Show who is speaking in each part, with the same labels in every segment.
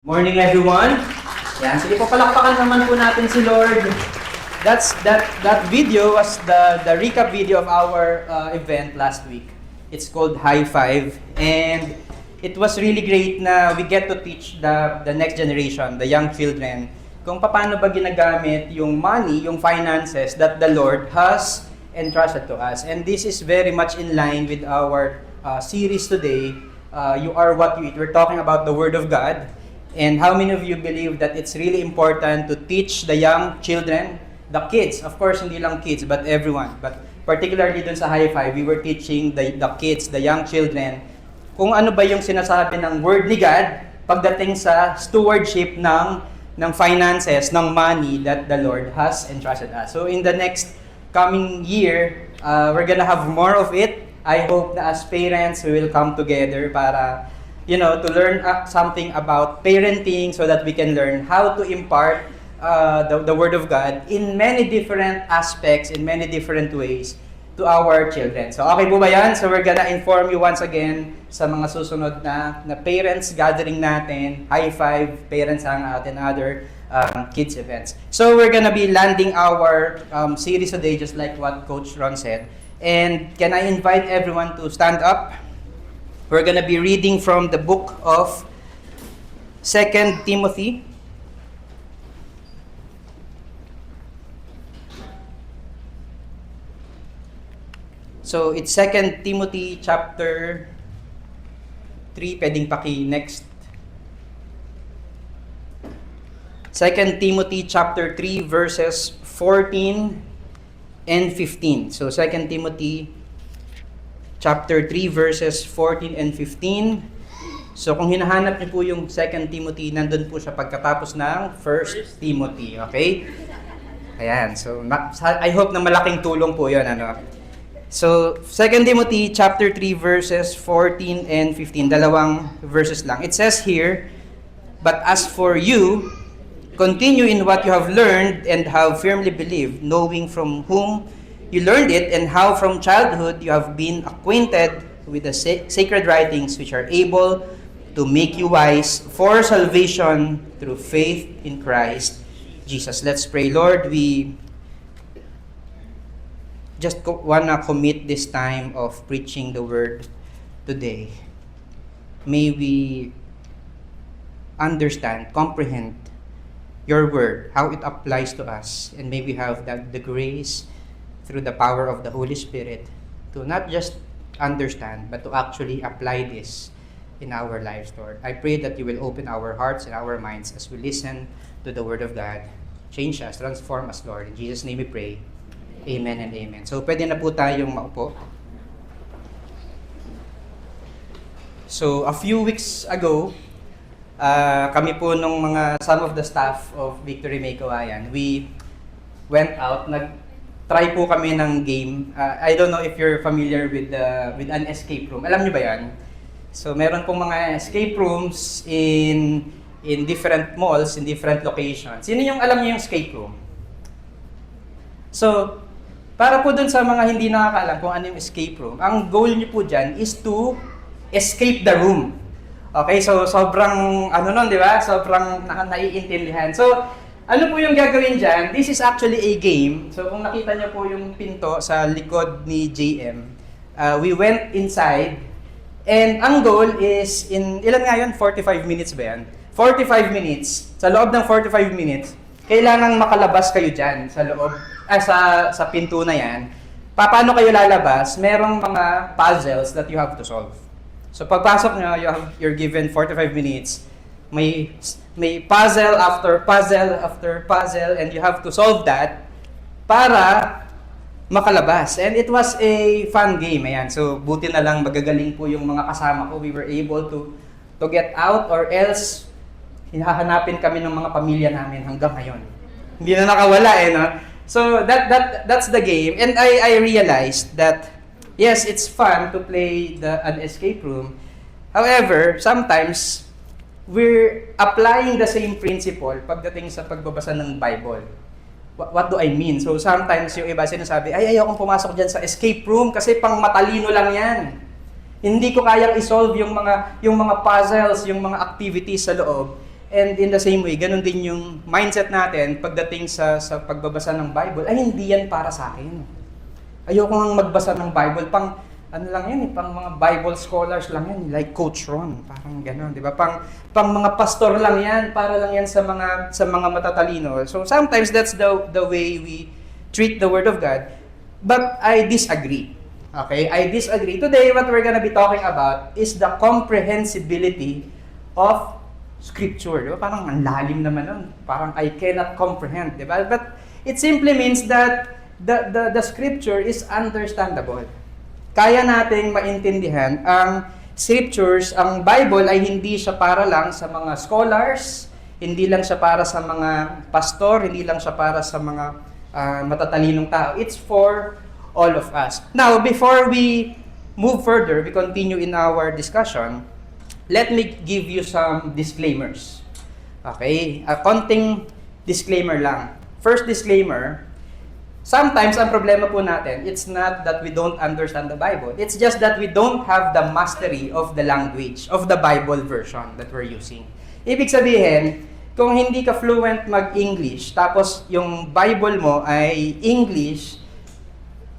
Speaker 1: Morning everyone. Yan, sige po palakpakan naman po natin si Lord. That video was the recap video of our event last week. It's called High Five, and it was really great na we get to teach the next generation, the young children, kung paano ba ginagamit yung money, yung finances that the Lord has entrusted to us. And this is very much in line with our series today, You Are What You Eat. We're talking about the Word of God. And how many of you believe that it's really important to teach the young children, the kids, of course, hindi lang kids, but everyone. But particularly dun sa High Five, we were teaching the kids, the young children, kung ano ba yung sinasabi ng Word ni God pagdating sa stewardship ng finances, ng money that the Lord has entrusted us. So in the next coming year, we're gonna have more of it. I hope na as parents, we will come together para to learn something about parenting so that we can learn how to impart the Word of God in many different aspects, in many different ways to our children. So okay po ba yan? So we're gonna inform you once again sa mga susunod na parents gathering natin, High Five, Parents Hangout, and other kids events. So we're gonna be landing our series today just like what Coach Ron said. And can I invite everyone to stand up? We're going to be reading from the book of 2 Timothy. So it's 2 Timothy chapter 3. Pwedeng paki-next. 2 Timothy chapter 3 verses 14 and 15. So 2 Timothy chapter 3 verses 14 and 15. So kung hinahanap niyo po yung 2 Timothy, nandun po siya pagkatapos ng 1 Timothy. Okay? Ayan. So I hope na malaking tulong po yun. So 2 Timothy chapter 3 verses 14 and 15. Dalawang verses lang. It says here, "But as for you, continue in what you have learned and have firmly believed, knowing from whom you learned it, and how from childhood you have been acquainted with the sacred writings, which are able to make you wise for salvation through faith in Christ Jesus." Let's pray. Lord, we just wanna commit this time of preaching the Word today. May we understand, comprehend your Word, how it applies to us, and may we have the grace through the power of the Holy Spirit to not just understand, but to actually apply this in our lives, Lord. I pray that you will open our hearts and our minds as we listen to the Word of God. Change us, transform us, Lord. In Jesus' name we pray. Amen and amen. So, pwede na po tayong maupo. So, a few weeks ago, kami po nung some of the staff of Victory May Kawayan, we went out, try po kami ng game. I don't know if you're familiar with an escape room. Alam niyo ba yan? So, meron pong mga escape rooms in different malls, in different locations. Sino yung alam niyo yung escape room? So, para po dun sa mga hindi nakakaalam kung ano yung escape room, ang goal niyo po dyan is to escape the room. Okay, so sobrang, di ba? Sobrang naiintindihan. So, ano po yung gagawin dyan? This is actually a game. So kung nakita niyo po yung pinto sa likod ni JM, we went inside, and ang goal is, ilan nga yun? 45 minutes ba yan? 45 minutes. Sa loob ng 45 minutes, kailangang makalabas kayo dyan sa loob, sa pinto na yan. Paano kayo lalabas? Merong mga puzzles that you have to solve. So pagpasok nyo, you're given 45 minutes. May puzzle after puzzle after puzzle, and you have to solve that para makalabas. And it was a fun game. Ayan. So buti na lang magagaling po yung mga kasama ko. We were able to get out, or else hinahanapin kami ng mga pamilya namin hanggang ngayon. Hindi na nakawala no? So that's the game. And I realized that yes, it's fun to play an escape room. However, sometimes we're applying the same principle pagdating sa pagbabasa ng Bible. What do I mean? So sometimes yung iba sinasabi, ayokong pumasok dyan sa escape room kasi pang matalino lang yan. Hindi ko kayang i-solve yung mga puzzles, yung mga activities sa loob. And in the same way, ganun din yung mindset natin pagdating sa pagbabasa ng Bible, ay hindi yan para sa akin. Ayoko nga magbasa ng Bible, pang ano lang yan, pang mga Bible scholars lang yan, like Coach Ron, parang gano'n, di ba? Pang mga pastor lang yan, para lang yan sa mga matatalino. So sometimes that's the way we treat the Word of God. But I disagree. Okay? I disagree. Today, what we're gonna be talking about is the comprehensibility of Scripture. Di ba? Parang ang lalim naman nun. Parang I cannot comprehend. Di ba? But it simply means that the Scripture is understandable. Kaya nating maintindihan ang Scriptures, ang Bible ay hindi siya para lang sa mga scholars, hindi lang siya para sa mga pastor, hindi lang siya para sa mga matatalinong tao. It's for all of us. Now, before we move further, we continue in our discussion, let me give you some disclaimers. Okay? A konting disclaimer lang. First disclaimer, sometimes ang problema po natin, it's not that we don't understand the Bible. It's just that we don't have the mastery of the language, of the Bible version that we're using. Ibig sabihin, kung hindi ka fluent mag-English, tapos yung Bible mo ay English,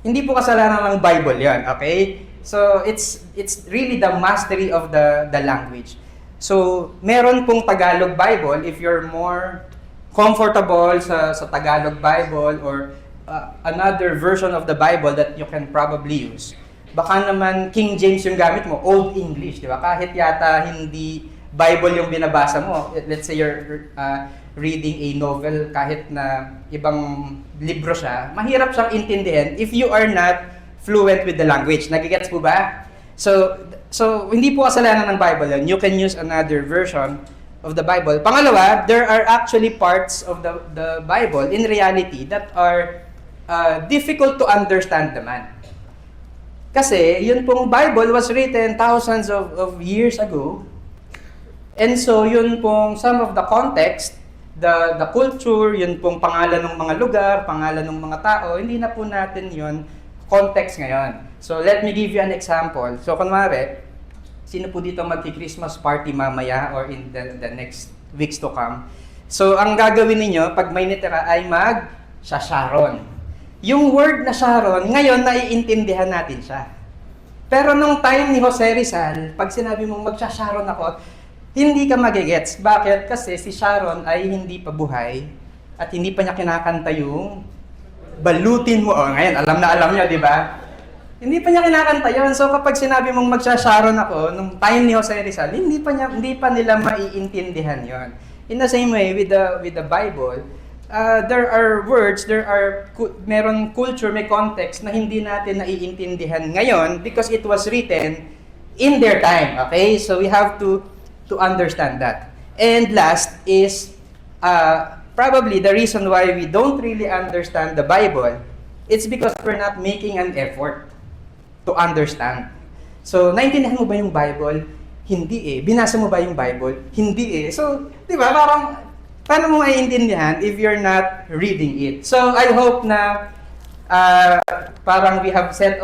Speaker 1: hindi po kasalanan ng Bible yan, okay? So, it's really the mastery of the language. So, meron pong Tagalog Bible, if you're more comfortable sa Tagalog Bible or another version of the Bible that you can probably use. Baka naman King James yung gamit mo, Old English, di ba? Kahit yata hindi Bible yung binabasa mo. Let's say you're reading a novel, kahit na ibang libro siya, mahirap siyang intindihin if you are not fluent with the language. Nagigets po ba? So hindi po kasalanan ng Bible yun. You can use another version of the Bible. Pangalawa, there are actually parts of the Bible in reality that are difficult to understand naman. Kasi yun pong Bible was written thousands of years ago. And so yun pong some of the context, the culture, yun pong pangalan ng mga lugar, pangalan ng mga tao, hindi na po natin yun context ngayon. So let me give you an example. So kunwari, sino po dito magki-Christmas party mamaya or in the next weeks to come? So ang gagawin niyo pag may nitira ay mag-Sharon. Yung word na Sharon, ngayon naiintindihan natin siya. Pero nung time ni Jose Rizal, pag sinabi mong mag-Sharon ako, hindi ka magigets. Bakit? Kasi si Sharon ay hindi pa buhay at hindi pa niya kinakanta yung balutin mo. Oh, ngayon, alam niyo, di ba? Hindi pa niya kinakanta yun. So kapag sinabi mong mag-Sharon ako, nung time ni Jose Rizal, hindi pa nila maiintindihan yon. In the same way, with the Bible, there are words, meron culture, may context na hindi natin naiintindihan ngayon because it was written in their time. Okay? So we have to understand that. And last is probably the reason why we don't really understand the Bible, it's because we're not making an effort to understand. So, naintindihan mo ba yung Bible? Hindi eh. Binasa mo ba yung Bible? Hindi eh. So, di ba, paano mo maiintindihan if you're not reading it? So, I hope na parang we have said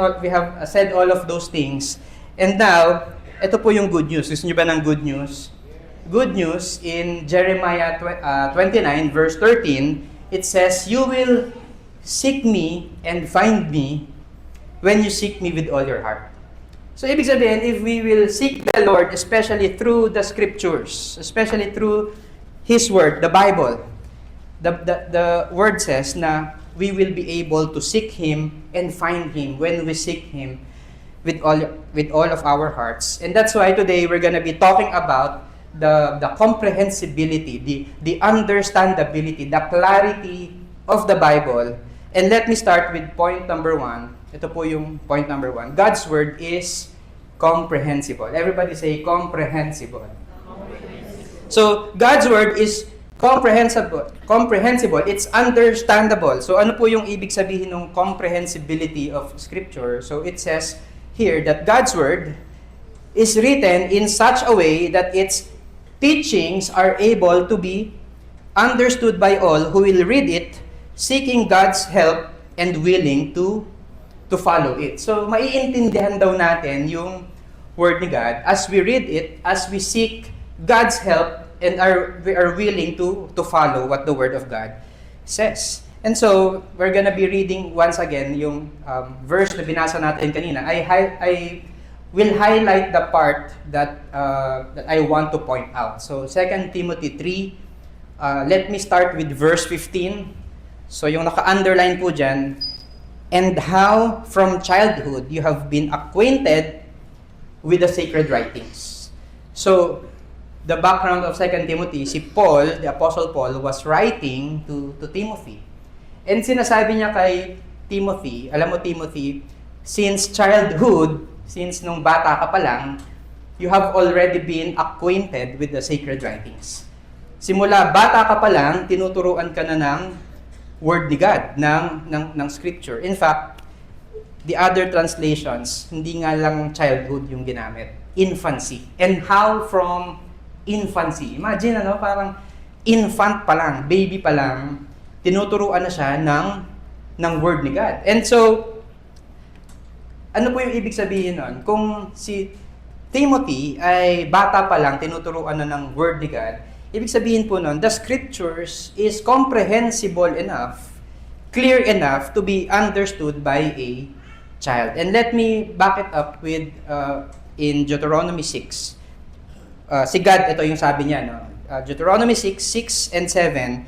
Speaker 1: all of those things. And now, ito po yung good news. Gusto nyo ba ng good news? Good news, in Jeremiah 29 verse 13, it says, "You will seek me and find me when you seek me with all your heart." So, ibig sabihin, if we will seek the Lord, especially through the Scriptures, especially through His Word, the Bible, the Word says na we will be able to seek Him and find Him when we seek Him with all of our hearts. And that's why today we're going to be talking about the comprehensibility, the understandability, the clarity of the Bible. And let me start with point number 1. Ito po yung point number 1. God's Word is comprehensible. Everybody say comprehensible. So, God's Word is comprehensible. It's understandable. So, ano po yung ibig sabihin ng comprehensibility of Scripture? So, it says here that God's Word is written in such a way that its teachings are able to be understood by all who will read it, seeking God's help and willing to follow it. So, maiintindihan daw natin yung Word ni God as we read it, as we seek God's help and we are willing to follow what the Word of God says. And so, we're gonna be reading once again yung verse na binasa natin kanina. I will highlight the part that I want to point out. So, 2 Timothy 3, let me start with verse 15. So, yung naka-underline po dyan, and how from childhood you have been acquainted with the sacred writings. So, the background of 2 Timothy, si Paul, the Apostle Paul, was writing to Timothy. And sinasabi niya kay Timothy, alam mo Timothy, since childhood, since nung bata ka pa lang, you have already been acquainted with the sacred writings. Simula bata ka pa lang, tinuturuan ka na ng Word ni God, ng Scripture. In fact, the other translations, hindi nga lang childhood yung ginamit, infancy. And how from infancy? Imagine, parang infant pa lang, baby pa lang, tinuturuan na siya ng Word ni God. And so, ano po yung ibig sabihin nun? Kung si Timothy ay bata pa lang, tinuturuan na ng Word ni God, ibig sabihin po nun, the Scriptures is comprehensible enough, clear enough to be understood by a child. And let me back it up with, in Deuteronomy 6. Si God, ito yung sabi niya, no? Deuteronomy 6, 6 and 7,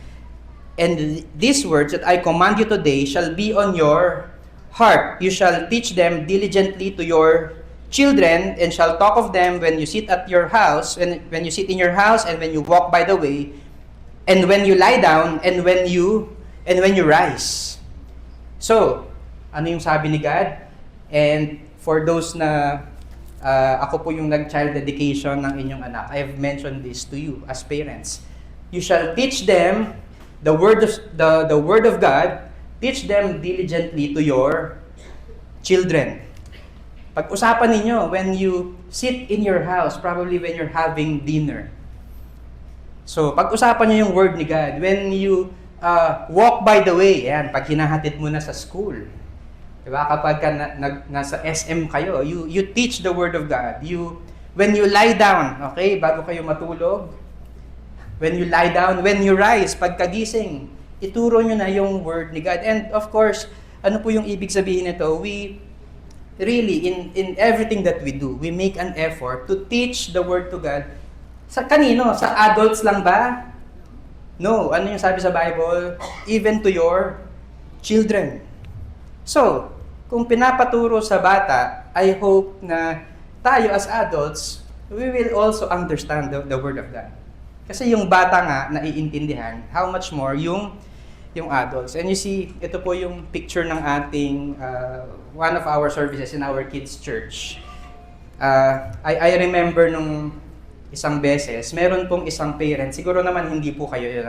Speaker 1: and these words that I command you today shall be on your heart. You shall teach them diligently to your children, and shall talk of them when you sit at your house, when you sit in your house, and when you walk by the way, and when you lie down, and when you rise. So, ano yung sabi ni God? And for those na ako po yung nag-child dedication ng inyong anak, I have mentioned this to you as parents. You shall teach them the word of God. Teach them diligently to your children. Pag-usapan ninyo when you sit in your house, probably when you're having dinner. So, pag-usapan nyo yung Word ni God. When you walk by the way, yan, pag hinahatid mo na sa school. Diba? Kapag nasa SM kayo, you teach the Word of God. When you lie down, okay, bago kayo matulog, when you lie down, when you rise, pagkagising, ituro nyo na yung Word ni God. And of course, ano po yung ibig sabihin nito? We really, in everything that we do, we make an effort to teach the Word to God. Sa kanino? Sa adults lang ba? No. Ano yung sabi sa Bible? Even to your children. So, kung pinapaturo sa bata, I hope na tayo as adults, we will also understand the Word of God. Kasi yung bata nga, naiintindihan, how much more yung adults. And you see, ito po yung picture ng ating, one of our services in our kids' church. I remember nung isang beses, meron pong isang parent, siguro naman hindi po kayo yun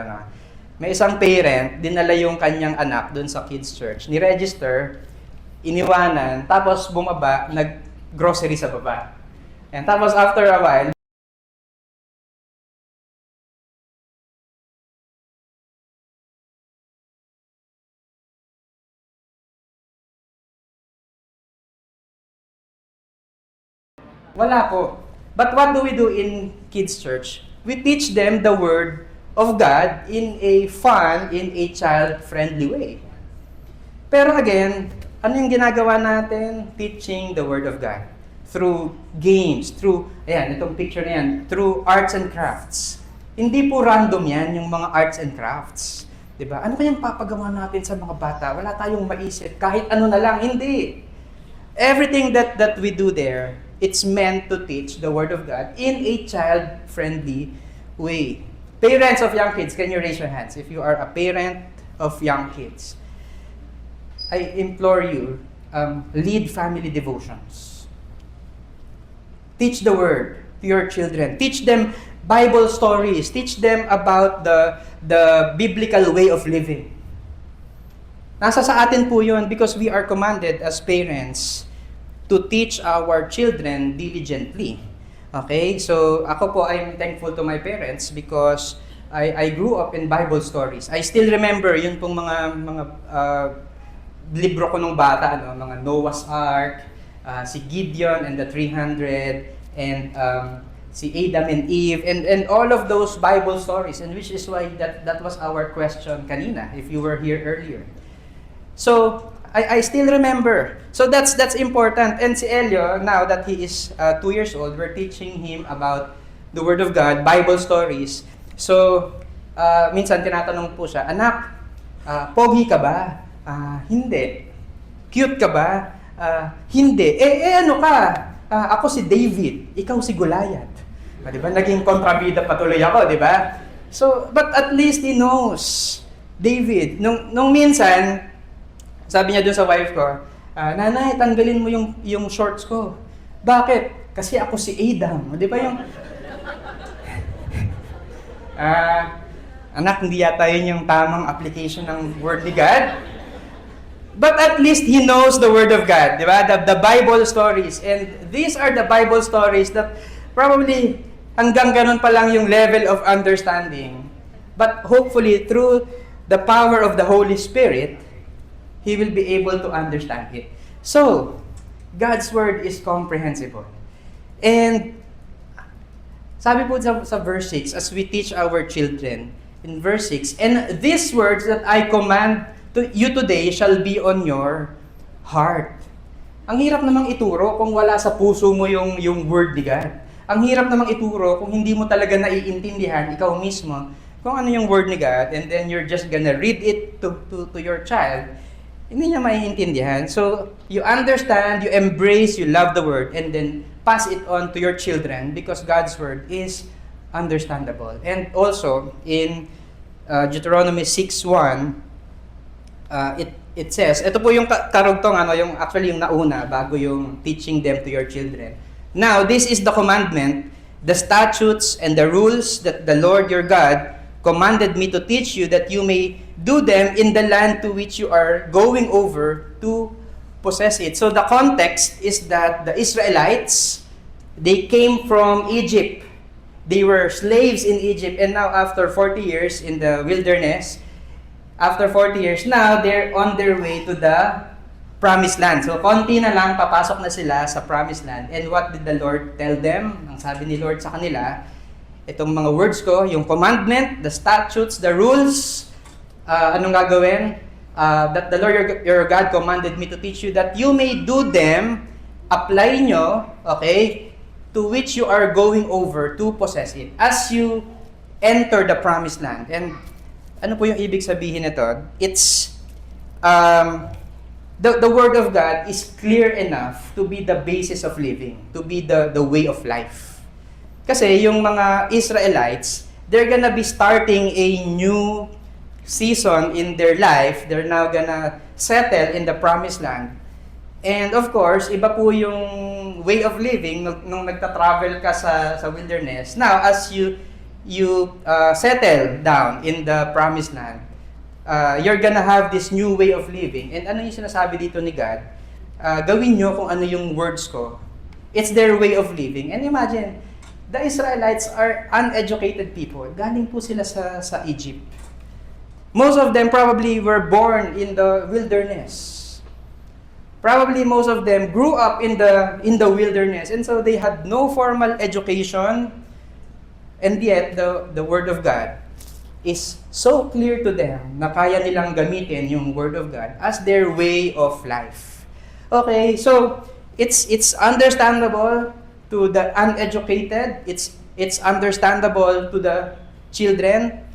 Speaker 1: may isang parent, dinala yung kanyang anak doon sa kids' church, ni-register, iniwanan, tapos bumaba, nag-grocery sa baba. And tapos after a while, wala po. But what do we do in kids' church? We teach them the Word of God in a fun, in a child-friendly way. Pero again, ano yung ginagawa natin? Teaching the Word of God. Through games, through, ayan, itong picture na yan, through arts and crafts. Hindi po random yan, yung mga arts and crafts. Diba? Ano kayang papagawa natin sa mga bata? Wala tayong maisip. Kahit ano na lang, hindi. Everything that we do there, it's meant to teach the Word of God in a child-friendly way. Parents of young kids, can you raise your hands if you are a parent of young kids? I implore you, lead family devotions. Teach the Word to your children. Teach them Bible stories. Teach them about the biblical way of living. Nasa sa atin po yun because we are commanded as parents to teach our children diligently. Okay? So, ako po, I'm thankful to my parents because I grew up in Bible stories. I still remember yun pong mga libro ko nung bata, mga Noah's Ark, si Gideon and the 300, and si Adam and Eve, and all of those Bible stories, and which is why that was our question kanina, if you were here earlier. So, I still remember. So that's important. And si Elio, now that he is 2 years old, we're teaching him about the Word of God, Bible stories. So, minsan tinatanong po siya, anak, pogi ka ba? Hindi. Cute ka ba? Hindi. Ano ka? Ako si David, ikaw si Goliath. Diba? Naging kontrabida patuloy ako, di ba? So, but at least he knows. David, nung minsan, sabi niya dun sa wife ko, nanay, tanggalin mo yung shorts ko. Bakit? Kasi ako si Adam. Di ba yung... anak, hindi yata yun yung tamang application ng Word ni God. But at least he knows the Word of God. Di ba? The Bible stories. And these are the Bible stories that probably hanggang ganun pa lang yung level of understanding. But hopefully, through the power of the Holy Spirit, he will be able to understand it. So, God's Word is comprehensible. And, sabi po sa verse 6, as we teach our children, in verse 6, and these words that I command to you today shall be on your heart. Ang hirap namang ituro kung wala sa puso mo yung Word ni God. Ang hirap namang ituro kung hindi mo talaga naiintindihan, ikaw mismo, kung ano yung Word ni God, and then you're just gonna read it to your child, hindi niya maiintindihan. So, you understand, you embrace, you love the Word, and then pass it on to your children because God's Word is understandable. And also, in Deuteronomy 6:1, it says, ito po yung karugtong, yung actually yung nauna, bago yung teaching them to your children. Now, this is the commandment, the statutes and the rules that the Lord your God commanded me to teach you, that you may do them in the land to which you are going over to possess it. So the context is that the Israelites, they came from Egypt. They were slaves in Egypt, and now after 40 years in the wilderness, after 40 years, now they're on their way to the promised land. So konti na lang, papasok na sila sa promised land. And what did the Lord tell them? Ang sabi ni Lord sa kanila, itong mga words ko, yung commandment, the statutes, the rules, anong gagawin? That the Lord your God commanded me to teach you, that you may do them, apply nyo, okay, to which you are going over to possess it, as you enter the promised land. And ano po yung ibig sabihin nito? It's, the Word of God is clear enough to be the basis of living, to be the way of life. Kasi yung mga Israelites, they're gonna be starting a new season in their life. They're now gonna settle in the promised land. And of course, iba po yung way of living nung nagta-travel ka sa wilderness. Now, as you settle down in the promised land, you're gonna have this new way of living. And ano yung sinasabi dito ni God? Gawin nyo kung ano yung words ko. It's their way of living. And imagine, the Israelites are uneducated people. Galing po sila sa Egypt. Most of them probably were born in the wilderness. Probably most of them grew up in the wilderness, and so they had no formal education. And yet, the Word of God is so clear to them na kaya nilang gamitin yung Word of God as their way of life. Okay, so it's understandable to the uneducated, it's understandable to the children.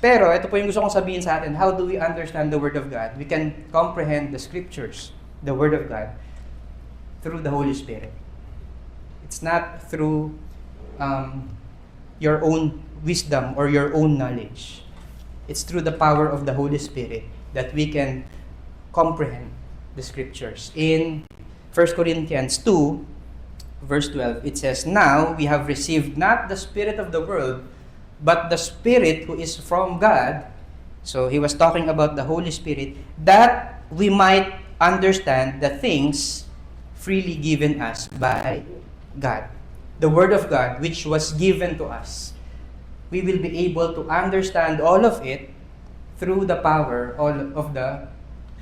Speaker 1: Pero ito po yung gusto kong sabihin sa atin, how do we understand the Word of God? We can comprehend the Scriptures, the Word of God, through the Holy Spirit. It's not through your own wisdom or your own knowledge. It's through the power of the Holy Spirit that we can comprehend the Scriptures. In 1 Corinthians 2, verse 12, it says, now we have received not the spirit of the world, but the Spirit who is from God. So he was talking about the Holy Spirit, that we might understand the things freely given us by God. The Word of God, which was given to us. We will be able to understand all of it through the power of the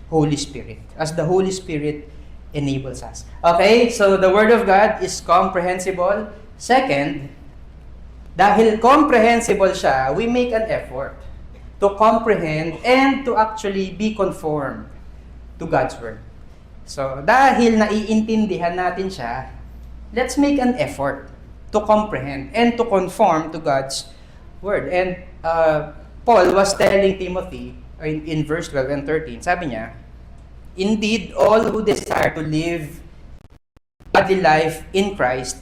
Speaker 1: Holy Spirit, as the Holy Spirit enables us. Okay, so the Word of God is comprehensible. Second, Dahil comprehensible siya, we make an effort to comprehend and to actually be conformed to God's Word. So, dahil naiintindihan natin siya, let's make an effort to comprehend and to conform to God's Word. And Paul was telling Timothy in verse 12 and 13, sabi niya, "Indeed, all who desire to live godly life in Christ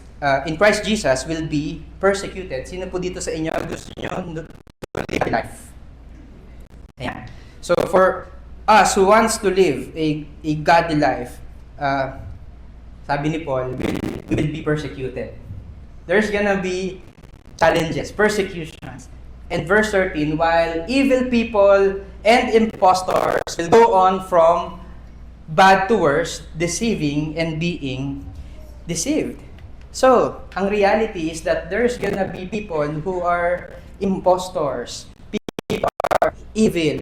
Speaker 1: Jesus will be persecuted." Sino po dito sa inyo gusto nyo to live life? Ayan. So for us who wants to live a godly life, sabi ni Paul, we will be persecuted. There's gonna be challenges, persecutions. And verse 13, while evil people and impostors will go on from bad to worse, deceiving and being deceived. So, ang reality is that there's gonna be people who are impostors, people are evil,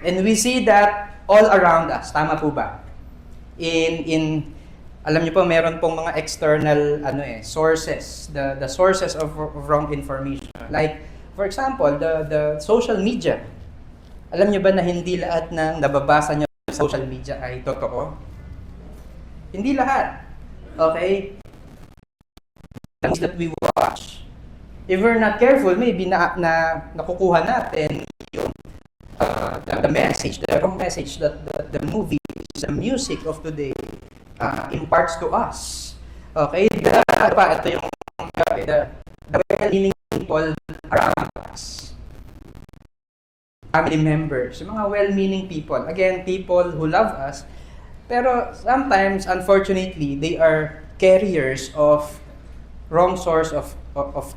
Speaker 1: and we see that all around us. Tama po ba? Alam niyo po, meron pong mga external sources, the sources of wrong information. Like, for example, the social media. Alam niyo ba na hindi lahat ng nababasa niyo sa social media ay totoo? Hindi lahat. Okay? Things that we watch. If we're not careful, maybe nakukuha natin yung the message, the wrong message that the movies, the music of today imparts to us. Okay? Ito yung the well-meaning people around us. Family members, yung mga well-meaning people. Again, people who love us. Pero sometimes, unfortunately, they are carriers of wrong source of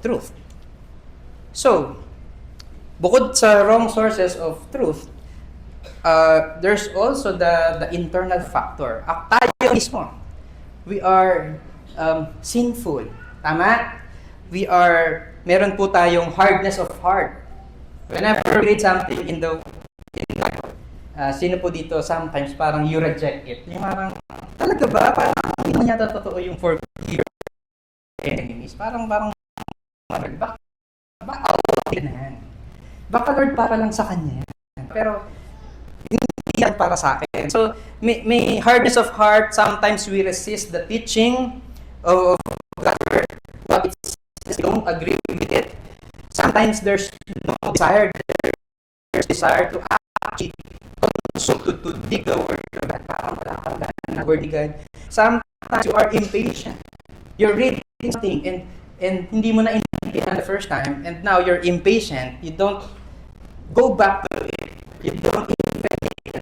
Speaker 1: truth. So, bukod sa wrong sources of truth, there's also the internal factor. Tayo mismo, we are sinful. Tama? Meron po tayong hardness of heart. Whenever we read something in the Bible, sino po dito sometimes parang you reject it? Yung parang, talaga ba? Parang hindi naman yata totoo yung forgive your enemies. Parang baka Lord para lang sa kanya. Pero hindi yan para sa akin. So, may hardness of heart. Sometimes we resist the teaching of God's Word. What it says, we don't agree with it. Sometimes there's no desire. There's desire to actually consume, to dig the Word of God. The Word of God. Sometimes you are impatient. You're reading something and hindi mo na intindihan the first time, and now you're impatient. You don't go back to it. You don't investigate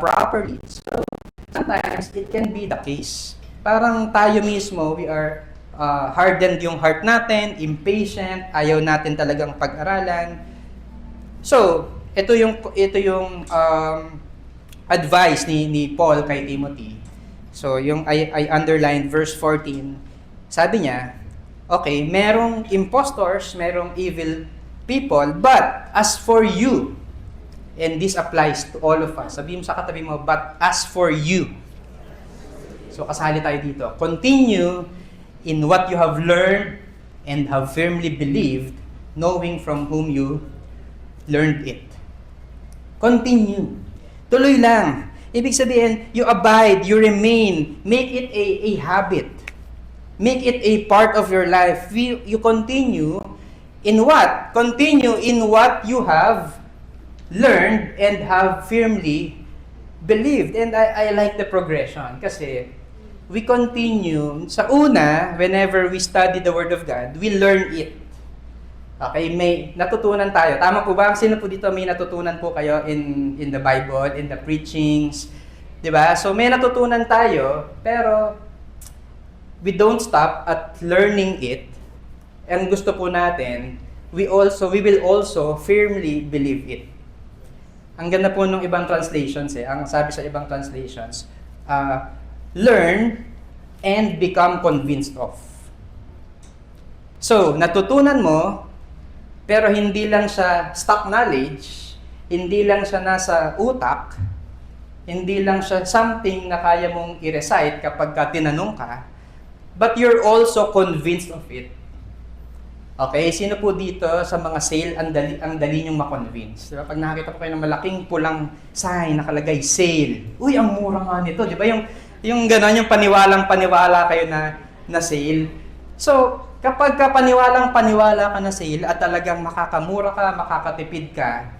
Speaker 1: properly. So, sometimes it can be the case. Parang tayo mismo, we are hardened yung heart natin, impatient, ayaw natin talagang pag-aralan. So, ito yung advice ni Paul kay Timothy. So, yung I underlined verse 14. Sabi niya, okay, merong impostors, merong evil people, but as for you, and this applies to all of us. Sabi mo sa katabi mo, but as for you. So, kasali tayo dito. Continue in what you have learned and have firmly believed, knowing from whom you learned it. Continue. Tuloy lang. Ibig sabihin, you abide, you remain. Make it a habit. Make it a part of your life. You continue in what? Continue in what you have learned and have firmly believed. And I like the progression kasi we continue. Sa una, whenever we study the Word of God, we learn it. Okay, may natutunan tayo. Tama po ba? Sino po dito may natutunan po kayo in the Bible, in the preachings? Diba? So may natutunan tayo, pero we don't stop at learning it. And gusto po natin, we will also firmly believe it. Ang ganda po ng ibang translations ang sabi sa ibang translations, learn and become convinced of. So, natutunan mo, pero hindi lang siya stock knowledge, hindi lang siya nasa utak, Hindi lang siya something na kaya mong i-recite kapag ka tinanong ka, but you're also convinced of it. Okay, sino po dito sa mga sale, ang dali niyong ma-convince? Diba? Pag nakakita po kayo ng malaking pulang sign, nakalagay, sale. Uy, ang mura nga nito. Diba? Yung gano'n, yung paniwalang-paniwala kayo na sale. So, kapag ka paniwalang-paniwala ka na sale at talagang makakamura ka, makakatipid ka,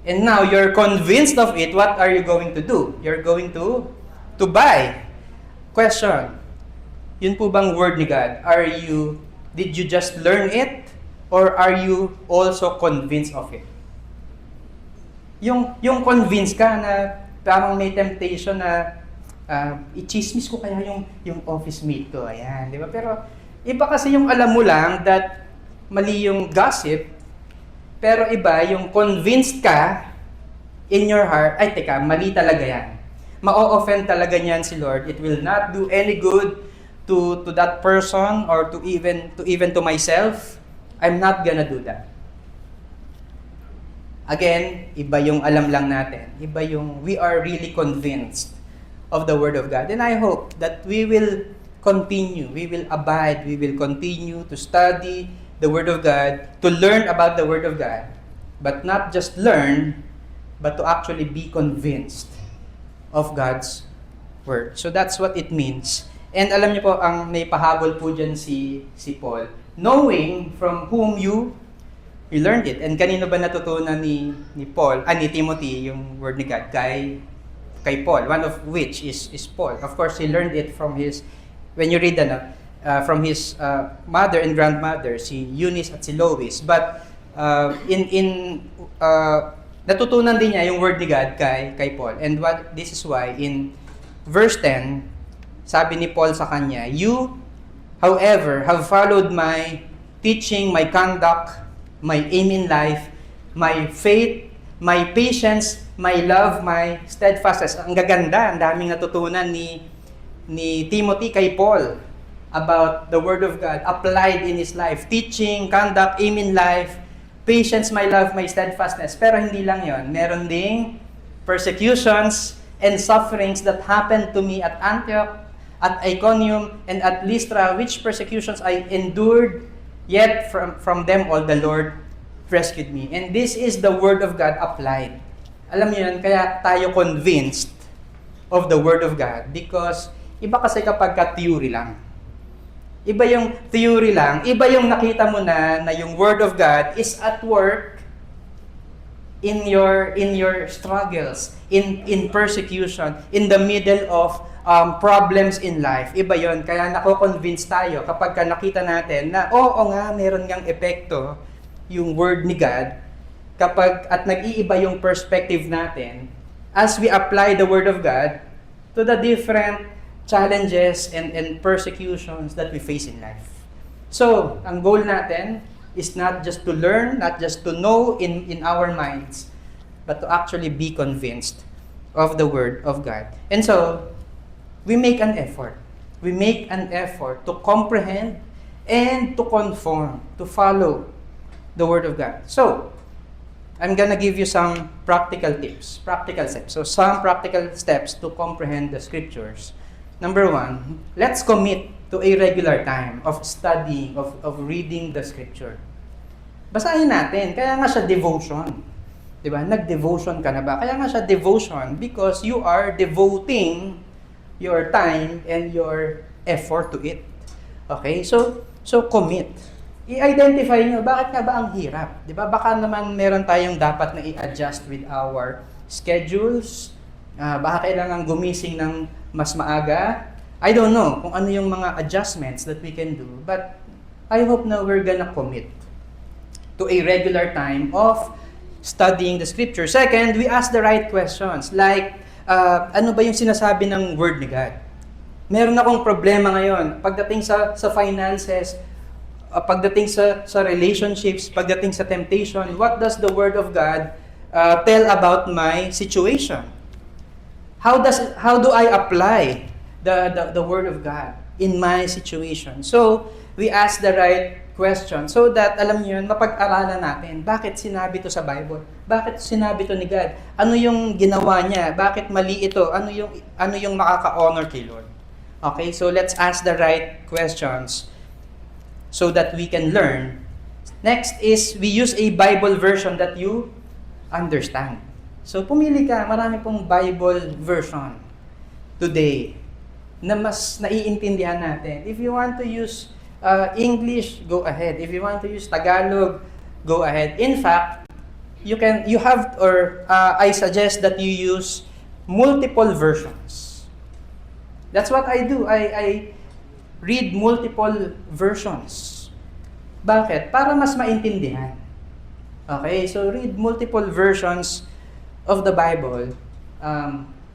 Speaker 1: and now you're convinced of it, what are you going to do? You're going to buy. Question, yun po bang word ni God? Did you just learn it? Or are you also convinced of it? Yung convinced ka na parang may temptation na i-chismis ko kaya yung office mate ko. Ayan, di ba? Pero iba kasi yung alam mo lang that mali yung gossip, pero iba yung convinced ka in your heart, ay teka, mali talaga yan. Ma-offend talaga niyan si Lord. It will not do any good to that person or to even to myself. I'm not gonna do that. Again, iba yung alam lang natin. Iba yung we are really convinced of the Word of God. And I hope that we will continue, we will abide, we will continue to study the Word of God, to learn about the Word of God, but not just learn, but to actually be convinced of God's Word. So that's what it means. And alam niyo po, ang may pahabol po dyan si Paul, knowing from whom you learned it. And kanino ba natutunan ni Timothy yung word ni God? Kay Paul, one of which is Paul. Of course, he learned it from when you read from his mother and grandmother, si Eunice at si Lois. But natutunan din niya yung word ni God kay Paul. And this is why in verse 10, sabi ni Paul sa kanya, you, however, have followed my teaching, my conduct, my aim in life, my faith, my patience, my love, my steadfastness. Ang gaganda, ang daming natutunan ni Timothy kay Paul about the Word of God applied in his life. Teaching, conduct, aim in life, patience, my love, my steadfastness. Pero hindi lang yon. Meron ding persecutions and sufferings that happened to me at Antioch, at Iconium, and at Lystra, which persecutions I endured, yet from them all the Lord rescued me. And this is the Word of God applied. Alam niyo yun, kaya tayo convinced of the Word of God because iba kasi kapag ka-theory lang. Iba yung theory lang, iba yung nakita mo na yung Word of God is at work in your struggles, in persecution, in the middle of problems in life. Iba yon. Kaya nako-convince tayo kapag nakita natin na oo nga, meron ngang epekto yung word ni God at nag-iiba yung perspective natin as we apply the word of God to the different challenges and persecutions that we face in life. So, ang goal natin is not just to learn, not just to know in our minds, but to actually be convinced of the word of God. And so, we make an effort. We make an effort to comprehend and to conform, to follow the Word of God. So, I'm gonna give you some practical tips, practical steps. So, some practical steps to comprehend the Scriptures. Number 1, let's commit to a regular time of studying, of reading the Scripture. Basahin natin, kaya nga siya devotion. Diba? Nag-devotion ka na ba? Kaya nga siya devotion because you are devoting your time and your effort to it. Okay? So commit. I-identify nyo, bakit nga ba ang hirap? Di ba? Baka naman meron tayong dapat na i-adjust with our schedules. Baka kailangan gumising ng mas maaga. I don't know kung ano yung mga adjustments that we can do. But I hope na we're gonna commit to a regular time of studying the Scripture. Second, we ask the right questions. Like, ano ba yung sinasabi ng Word ni God? Meron akong problema ngayon. Pagdating sa finances, pagdating sa relationships, pagdating sa temptation, what does the Word of God tell about my situation? How do I apply the Word of God in my situation. So, we ask the right question so that, alam niyo yun, mapag-aralan natin. Bakit sinabi to sa Bible? Bakit sinabi to ni God? Ano yung ginawa niya? Bakit mali ito? Ano yung makaka-honor kay Lord? Okay, so let's ask the right questions so that we can learn. Next is, we use a Bible version that you understand. So, pumili ka, marami pong Bible version today na mas naiintindihan natin. If you want to use English, go ahead. If you want to use Tagalog, go ahead. In fact, I suggest that you use multiple versions. That's what I do. I read multiple versions. Bakit? Para mas maintindihan. Okay, so read multiple versions of the Bible.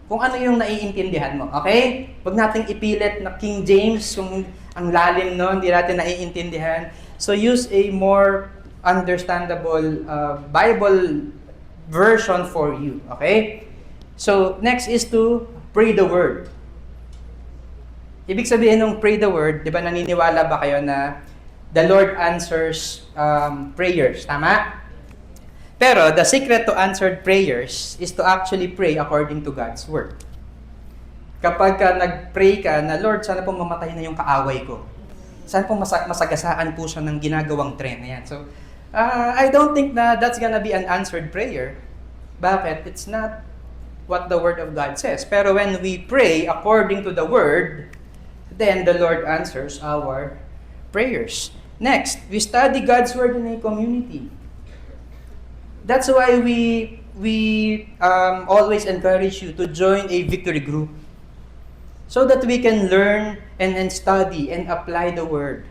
Speaker 1: Kung ano yung naiintindihan mo. Okay? Huwag nating ipilit na King James, kung ang lalim nun, hindi natin naiintindihan. So use a more understandable Bible version for you. Okay? So next is to pray the Word. Ibig sabihin ng pray the Word, di ba naniniwala ba kayo na the Lord answers prayers? Tama? Pero the secret to answered prayers is to actually pray according to God's Word. Kapag nag-pray ka na, Lord, sana pong mamatay na yung kaaway ko. Sana pong masagasaan po siya ng ginagawang trend. Ayan. So, I don't think na that's gonna be an answered prayer. Bakit? It's not what the Word of God says. Pero when we pray according to the Word, then the Lord answers our prayers. Next, we study God's Word in a community. That's why we always encourage you to join a victory group so that we can learn and study and apply the Word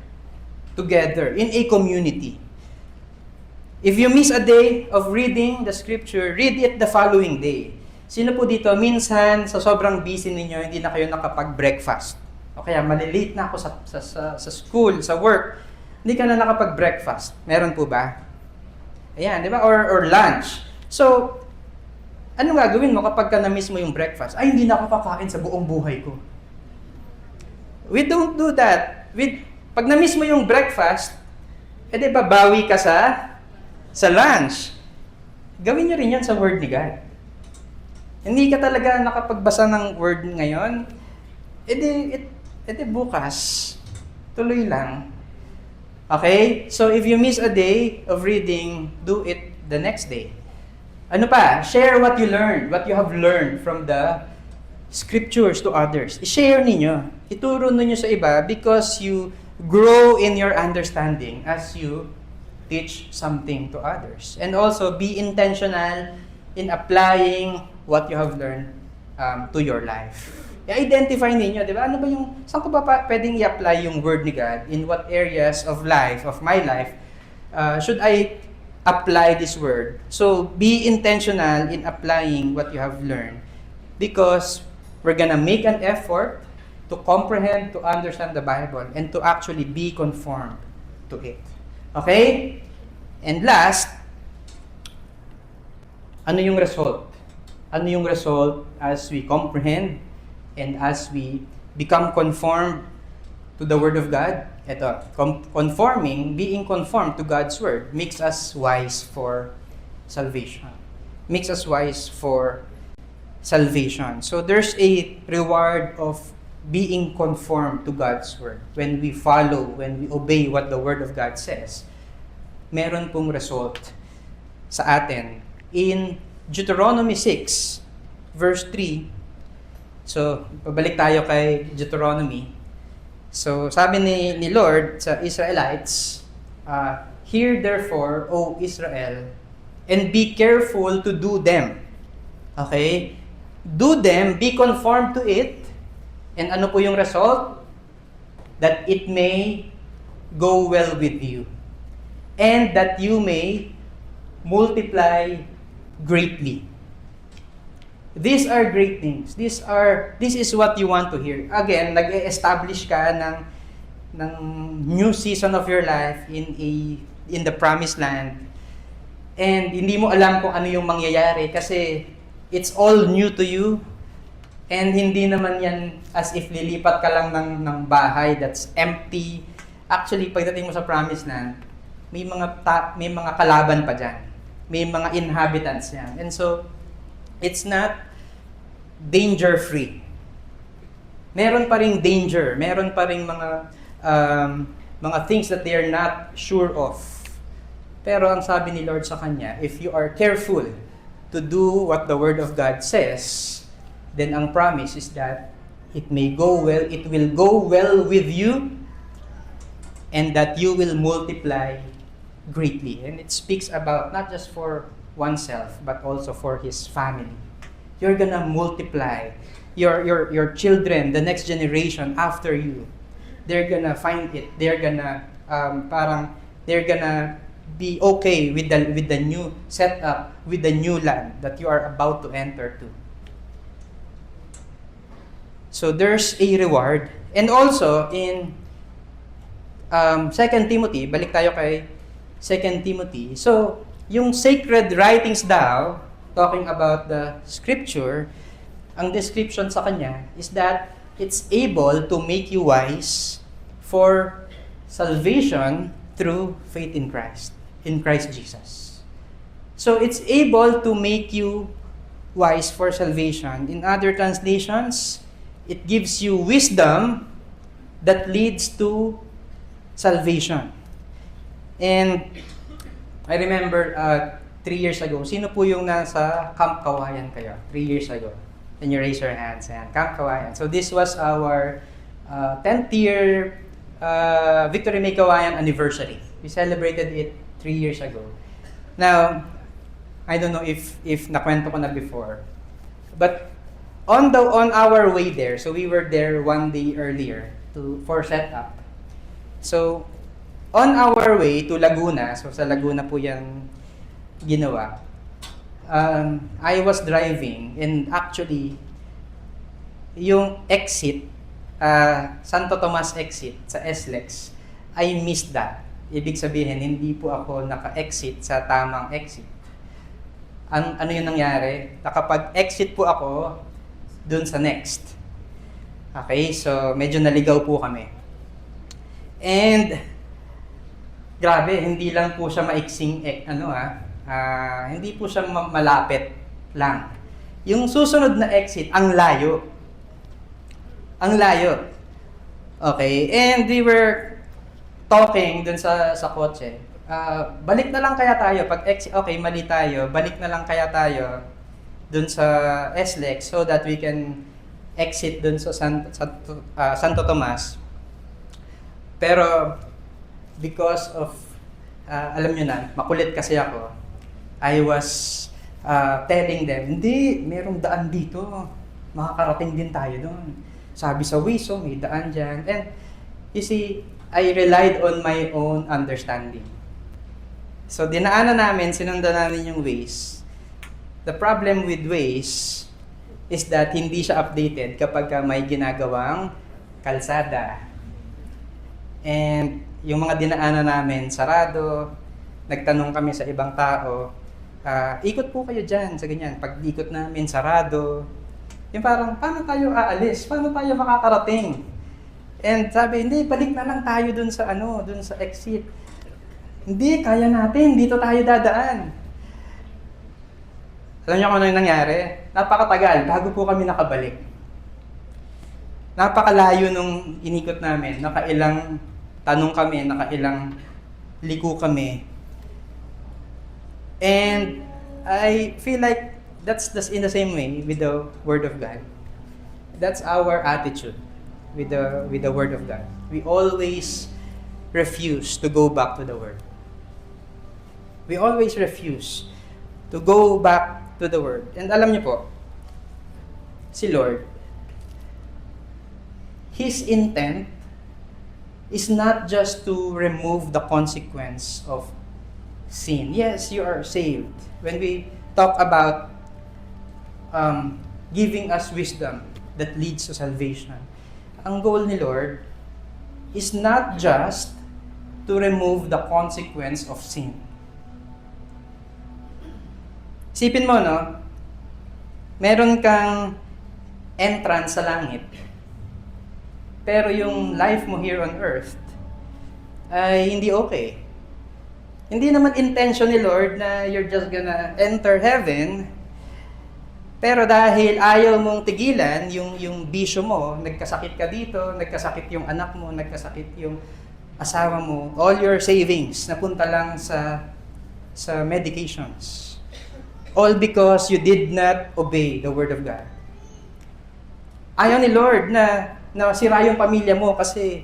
Speaker 1: together in a community. If you miss a day of reading the Scripture, read it the following day. Sino po dito, minsan sa sobrang busy ninyo, hindi na kayo nakapag-breakfast. O kaya malilate na ako sa school, sa work, hindi ka na nakapag-breakfast. Meron po ba? Ayan, di ba? Or lunch. So, ano gagawin mo kapag ka na-miss mo yung breakfast? Ay, hindi na ako kakain sa buong buhay ko. We don't do that. Pag na-miss mo yung breakfast, di ba, bawi ka sa lunch. Gawin nyo rin yan sa Word ni God. Hindi ka talaga nakapagbasa ng Word ngayon, bukas, tuloy lang. Okay? So, if you miss a day of reading, do it the next day. Ano pa? Share what you learned, what you have learned from the Scriptures to others. I-share ninyo. Ituro ninyo sa iba because you grow in your understanding as you teach something to others. And also, be intentional in applying what you have learned to your life. I-identify ninyo, di ba? Ano ba yung, saan ko ba pwedeng i-apply yung Word ni God? In what areas of life, of my life, should I apply this Word? So, be intentional in applying what you have learned because we're gonna make an effort to comprehend, to understand the Bible, and to actually be conformed to it. Okay? And last, ano yung result? Ano yung result as we comprehend and as we become conformed to the Word of God? Ito, being conformed to God's Word makes us wise for salvation. Makes us wise for salvation. So there's a reward of being conformed to God's Word. When we follow, when we obey what the Word of God says, meron pong result sa atin. In Deuteronomy 6, verse 3, so, pabalik tayo kay Deuteronomy. So, sabi ni Lord sa Israelites, Hear therefore, O Israel, and be careful to do them. Okay? Do them, be conformed to it, and ano po yung result? That it may go well with you, and that you may multiply greatly. These are great things. This is what you want to hear. Again, nag-establish ka ng new season of your life in the promised land. And hindi mo alam kung ano yung mangyayari kasi it's all new to you. And hindi naman yan as if lilipat ka lang ng bahay that's empty. Actually, pagdating mo sa promised land, may mga kalaban pa dyan. May mga inhabitants yan. And so, it's not danger-free. Meron pa ring danger. Meron pa ring mga things that they are not sure of. Pero ang sabi ni Lord sa kanya, if you are careful to do what the Word of God says, then ang promise is that it will go well with you, and that you will multiply greatly. And it speaks about not just for oneself, but also for his family. You're gonna multiply. Your children, the next generation after you, they're gonna find it. They're gonna they're gonna be okay with the new setup, with the new land that you are about to enter to. So there's a reward. And also in 2 Timothy, balik tayo kay 2 Timothy. So, yung sacred writings daw, talking about the scripture, ang description sa kanya is that it's able to make you wise for salvation through faith in Christ Jesus. So, it's able to make you wise for salvation. In other translations, it gives you wisdom that leads to salvation. And I remember 3 years ago, sino po yung nasa Camp Kawayan kayo? 3 years ago. Then you raise your hands. Ayan, Camp Kawayan. So this was our 10th year Victory May Kawayan anniversary. We celebrated it 3 years ago. Now, I don't know if nakwento ko na before, but on our way there, so we were there one day earlier for setup. So, on our way to Laguna, so sa Laguna po yan ginawa, I was driving, and actually, yung exit, Santo Tomas exit sa SLEX, I missed that. Ibig sabihin, hindi po ako naka-exit sa tamang exit. Ano yung nangyari? Nakapag-exit po ako dun sa next. Okay, so medyo naligaw po kami. And grabe, hindi lang po siya maiksing hindi po siya malapit lang. Yung susunod na exit, ang layo. Ang layo. Okay, and we were talking dun sa kotse. Balik na lang kaya tayo pag exit. Okay, mali tayo. Balik na lang kaya tayo dun sa SLEX so that we can exit dun sa Santo Tomas. Pero because of alam nyo na, makulit kasi ako, I was telling them, hindi, merong daan dito, makakarating din tayo dun. Sabi sa Waze, may daan dyan. And you see, I relied on my own understanding. So dinaanan namin, sinundan namin yung Waze. The problem with Waze is that hindi siya updated kapag may ginagawang kalsada. And yung mga dinaanan namin, sarado, nagtanong kami sa ibang tao, ikot po kayo dyan, sa ganyan. Pag ikot namin, sarado. Yung parang, paano tayo aalis? Paano tayo makakarating? And sabi, hindi, balik na lang tayo dun sa exit. Hindi, kaya natin, dito tayo dadaan. Alam niyo kung ano yung nangyari? Napakatagal, bago po kami nakabalik. Napakalayo nung inikot namin, nakailang tanong kami, nakailang liko kami. And I feel like that's in the same way with the Word of God. That's our attitude with the Word of God. We always refuse to go back to the Word. We always refuse to go back to the Word. And alam niyo po, si Lord, His intent is not just to remove the consequence of sin. Yes, you are saved. When we talk about giving us wisdom that leads to salvation, ang goal ni Lord is not just to remove the consequence of sin. Isipin mo, no? Meron kang entrance sa langit. Pero yung life mo here on earth ay hindi okay. Hindi naman intention ni Lord na you're just gonna enter heaven, pero dahil ayaw mong tigilan yung bisyo mo, nagkasakit ka dito, nagkasakit yung anak mo, nagkasakit yung asawa mo, all your savings napunta lang sa medications. All because you did not obey the Word of God. Ayaw ni Lord na sira yung pamilya mo kasi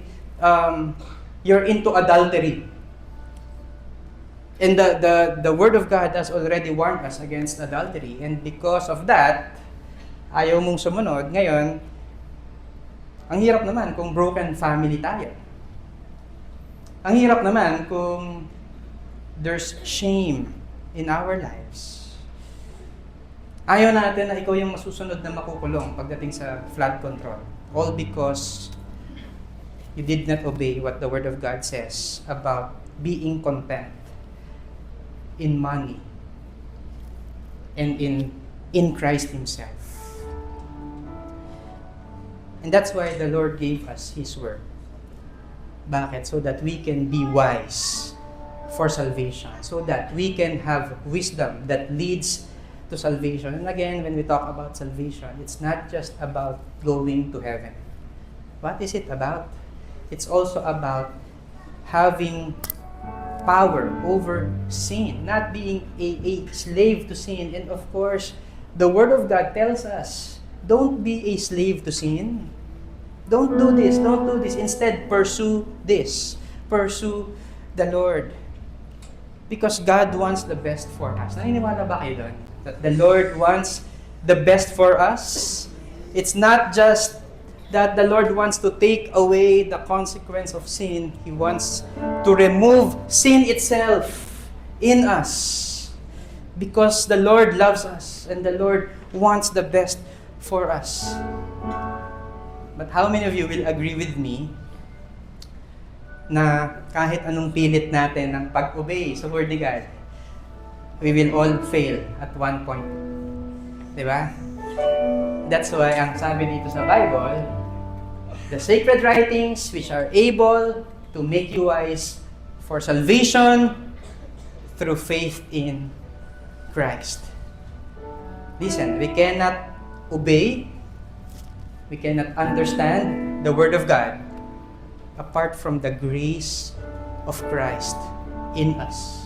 Speaker 1: you're into adultery. And the Word of God has already warned us against adultery. And because of that, ayaw mong sumunod. Ngayon, ang hirap naman kung broken family tayo. Ang hirap naman kung there's shame in our lives. Ayaw natin na ikaw yung masusunod na makukulong pagdating sa flood control. All because you did not obey what the Word of God says about being content in money and in Christ Himself. And that's why the Lord gave us His Word. Bakit? So that we can be wise for salvation. So that we can have wisdom that leads to salvation. And again, when we talk about salvation, it's not just about going to heaven. What is it about? It's also about having power over sin, not being a slave to sin. And of course, the Word of God tells us, don't be a slave to sin. Don't do this, don't do this. Instead, pursue this. Pursue the Lord. Because God wants the best for us. Naniniwala ba kayo doon? That the Lord wants the best for us? It's not just that the Lord wants to take away the consequence of sin. He wants to remove sin itself in us. Because the Lord loves us and the Lord wants the best for us. But how many of you will agree with me na kahit anong pilit natin ng pag-obey sa Word ni God, we will all fail at one point. Diba? That's why ang sabi dito sa Bible, the sacred writings which are able to make you wise for salvation through faith in Christ. Listen, we cannot obey, we cannot understand the Word of God apart from the grace of Christ in us.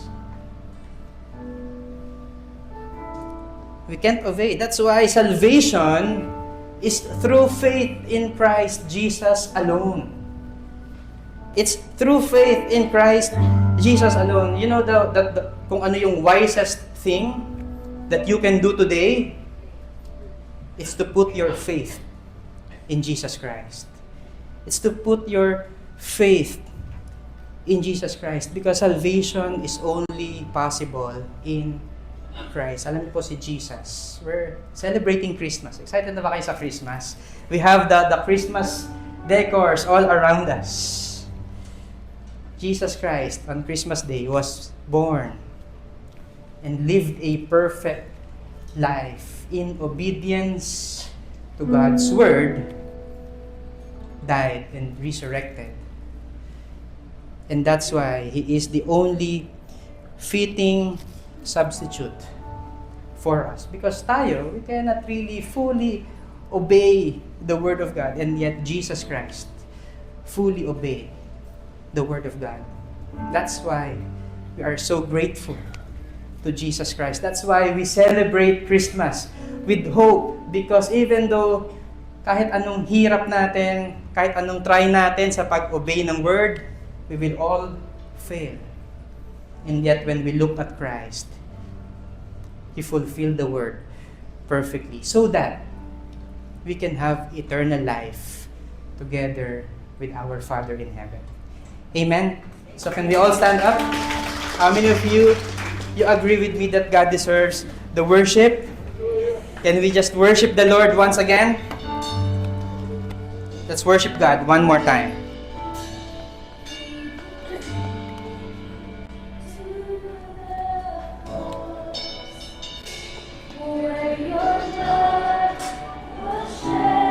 Speaker 1: We can't obey. That's why salvation is through faith in Christ Jesus alone. It's through faith in Christ Jesus alone. You know kung ano yung wisest thing that you can do today is to put your faith in Jesus Christ. It's to put your faith in Jesus Christ because salvation is only possible in Christ. Alam niyo po si Jesus. We're celebrating Christmas. Excited na ba kayo sa Christmas? We have the Christmas decors all around us. Jesus Christ on Christmas Day was born and lived a perfect life in obedience to God's Word, died and resurrected. And that's why He is the only fitting substitute for us. Because tayo, we cannot really fully obey the Word of God, and yet Jesus Christ fully obeyed the Word of God. That's why we are so grateful to Jesus Christ. That's why we celebrate Christmas with hope, because even though kahit anong hirap natin, kahit anong try natin sa pag-obey ng Word, we will all fail. And yet when we look at Christ, He fulfilled the Word perfectly so that we can have eternal life together with our Father in heaven. Amen? So can we all stand up? How many of you agree with me that God deserves the worship? Can we just worship the Lord once again? Let's worship God one more time.
Speaker 2: Where your blood was shed.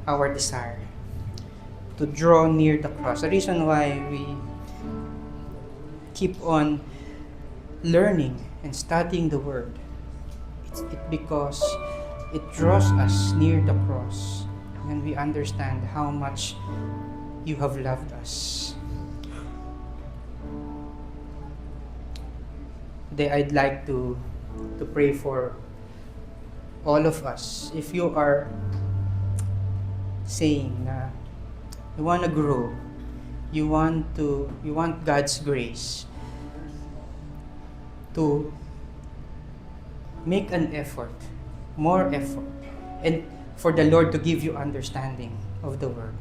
Speaker 1: our desire to draw near the cross. The reason why we keep on learning and studying the Word, it's because it draws us near the cross and we understand how much you have loved us. Today, I'd like to pray for all of us. If you are saying na you want to grow, you want God's grace to make an effort, more effort, and for the Lord to give you understanding of the Word.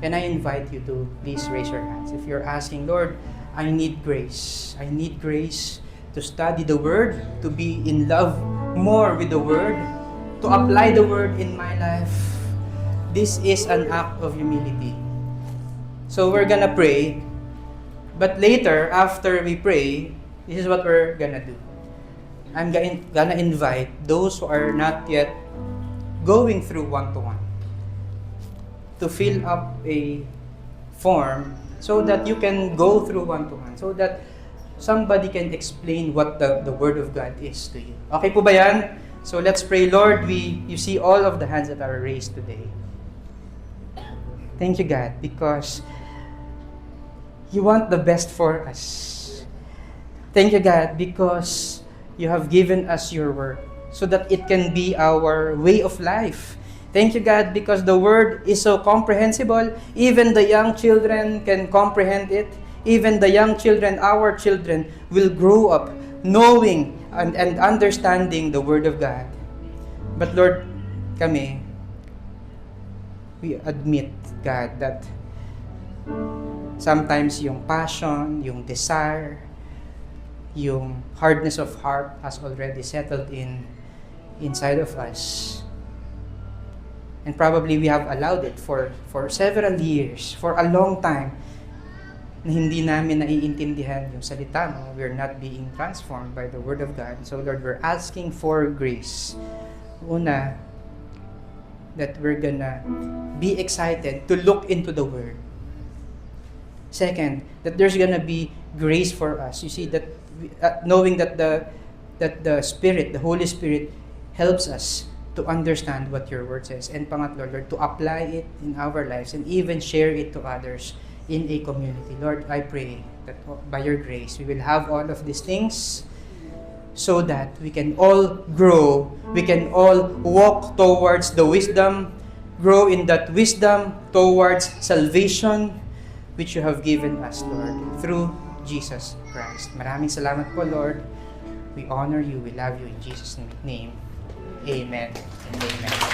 Speaker 1: Can I invite you to please raise your hands if you're asking, Lord, I need grace. I need grace to study the Word, to be in love more with the Word, to apply the Word in my life. This is an act of humility. So we're gonna pray, but later, after we pray, this is what we're gonna do. I'm gonna invite those who are not yet going through one-to-one to fill up a form so that you can go through one-to-one, so that somebody can explain what the Word of God is to you. Okay po ba yan? So let's pray. Lord, you see all of the hands that are raised today. Thank you, God, because you want the best for us. Thank you, God, because you have given us your Word so that it can be our way of life. Thank you, God, because the Word is so comprehensible. Even the young children can comprehend it. Even the young children, our children, will grow up knowing and understanding the Word of God. But Lord, we admit, God, that sometimes yung passion, yung desire, yung hardness of heart has already settled inside of us. And probably we have allowed it for several years, for a long time, na hindi namin naiintindihan yung salita mo. We're not being transformed by the Word of God. So Lord, we're asking for grace. Una, that we're gonna be excited to look into the Word. Second, that there's gonna be grace for us. You see, that knowing that the Spirit, the Holy Spirit, helps us to understand what your Word says. And pangatlo, Lord, to apply it in our lives and even share it to others in a community. Lord, I pray that by your grace, we will have all of these things so that we can all grow, we can all walk towards the wisdom, grow in that wisdom towards salvation, which you have given us, Lord, through Jesus Christ. Maraming salamat po, Lord. We honor you, we love you in Jesus' name. Amen and amen.